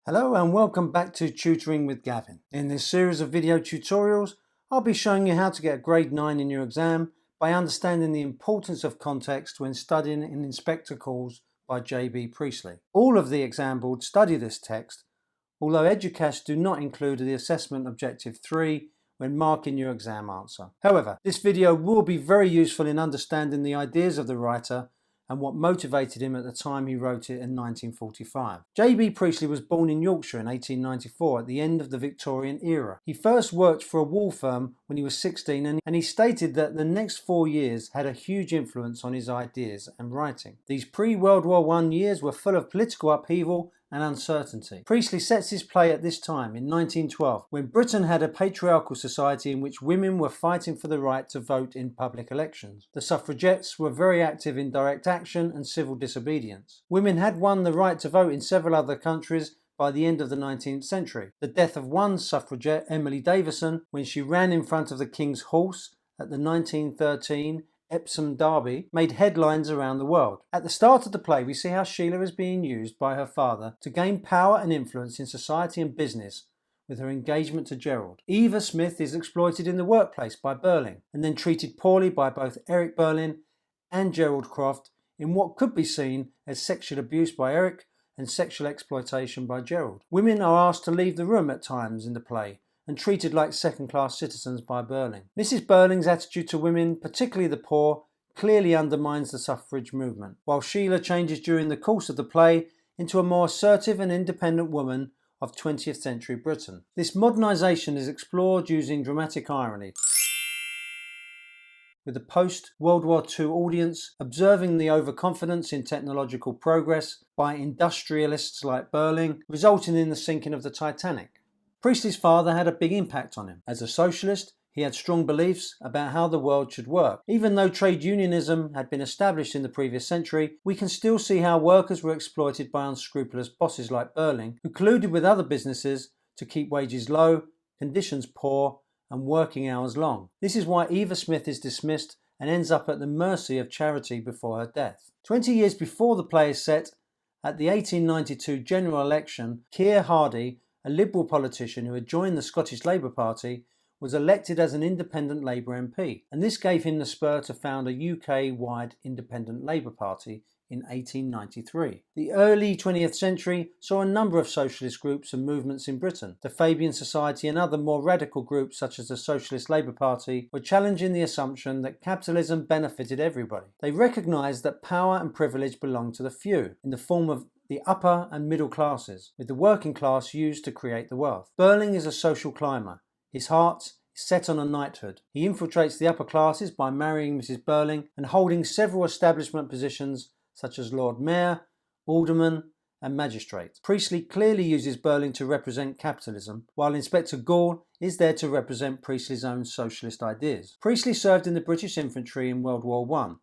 Hello and welcome back to Tutoring with Gavin. In this series of video tutorials, I'll be showing you how to get a grade 9 in your exam by understanding the importance of context when studying in Inspector Calls by J.B. Priestley. All of the exam boards study this text, although Educash do not include the assessment objective 3 when marking your exam answer. However, this video will be very useful in understanding the ideas of the writer and what motivated him at the time he wrote it in 1945. J.B. Priestley was born in Yorkshire in 1894 at the end of the Victorian era. He first worked for a wool firm when he was 16 and he stated that the next 4 years had a huge influence on his ideas and writing. These pre-World War I years were full of political upheaval and uncertainty. Priestley sets his play at this time in 1912, when Britain had a patriarchal society in which women were fighting for the right to vote in public elections. The suffragettes were very active in direct action and civil disobedience. Women had won the right to vote in several other countries by the end of the 19th century. The death of one suffragette, Emily Davison, when she ran in front of the King's horse at the 1913 Epsom Derby, made headlines around the world. At the start of the play, we see how Sheila is being used by her father to gain power and influence in society and business with her engagement to Gerald. Eva Smith is exploited in the workplace by Burling and then treated poorly by both Eric Burling and Gerald Croft in what could be seen as sexual abuse by Eric and sexual exploitation by Gerald. Women are asked to leave the room at times in the play and treated like second-class citizens by Burling. Mrs. Burling's attitude to women, particularly the poor, clearly undermines the suffrage movement, while Sheila changes during the course of the play into a more assertive and independent woman of 20th century Britain. This modernisation is explored using dramatic irony, with the post-World War II audience observing the overconfidence in technological progress by industrialists like Burling, resulting in the sinking of the Titanic. Priestley's father had a big impact on him. As a socialist, he had strong beliefs about how the world should work. Even though trade unionism had been established in the previous century, we can still see how workers were exploited by unscrupulous bosses like Burling, who colluded with other businesses to keep wages low, conditions poor, and working hours long. This is why Eva Smith is dismissed and ends up at the mercy of charity before her death. 20 years before the play is set, at the 1892 general election, Keir Hardie, a Liberal politician who had joined the Scottish Labour Party, was elected as an independent Labour MP, and this gave him the spur to found a UK-wide independent Labour Party in 1893. The early 20th century saw a number of socialist groups and movements in Britain. The Fabian Society and other more radical groups such as the Socialist Labour Party were challenging the assumption that capitalism benefited everybody. They recognised that power and privilege belonged to the few, in the form of the upper and middle classes, with the working class used to create the wealth. Burling is a social climber. His heart is set on a knighthood. He infiltrates the upper classes by marrying Mrs. Burling and holding several establishment positions such as Lord Mayor, Alderman and Magistrate. Priestley clearly uses Burling to represent capitalism, while Inspector Gall is there to represent Priestley's own socialist ideas. Priestley served in the British infantry in World War I.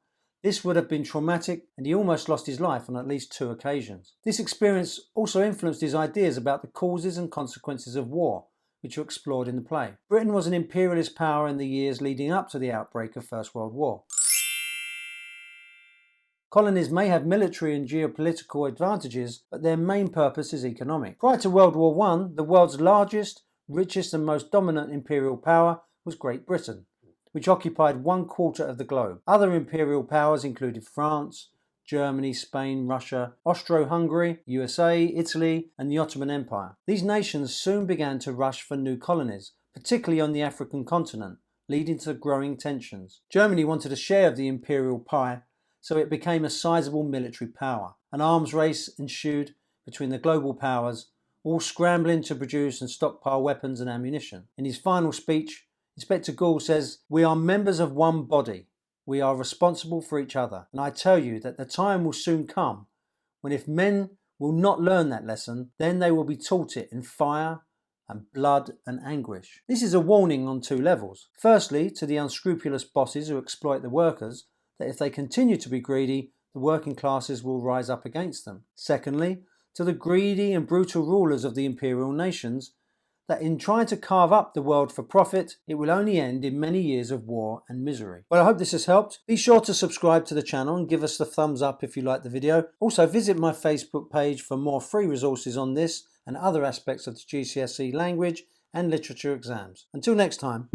This would have been traumatic and he almost lost his life on at least 2 occasions. This experience also influenced his ideas about the causes and consequences of war, which are explored in the play. Britain was an imperialist power in the years leading up to the outbreak of First World War. Colonies may have military and geopolitical advantages, but their main purpose is economic. Prior to World War I, the world's largest, richest and most dominant imperial power was Great Britain, which occupied 1/4 of the globe. Other imperial powers included France, Germany, Spain, Russia, Austro-Hungary, USA, Italy and the Ottoman Empire. These nations soon began to rush for new colonies, particularly on the African continent, leading to growing tensions. Germany wanted a share of the imperial pie, so it became a sizable military power. An arms race ensued between the global powers, all scrambling to produce and stockpile weapons and ammunition. In his final speech, Inspector Gall says, "We are members of one body. We are responsible for each other. And I tell you that the time will soon come when if men will not learn that lesson, then they will be taught it in fire and blood and anguish." This is a warning on 2 levels. Firstly, to the unscrupulous bosses who exploit the workers, that if they continue to be greedy, the working classes will rise up against them. Secondly, to the greedy and brutal rulers of the imperial nations, that in trying to carve up the world for profit, it will only end in many years of war and misery. Well, I hope this has helped. Be sure to subscribe to the channel and give us the thumbs up if you like the video. Also, visit my Facebook page for more free resources on this and other aspects of the GCSE language and literature exams. Until next time.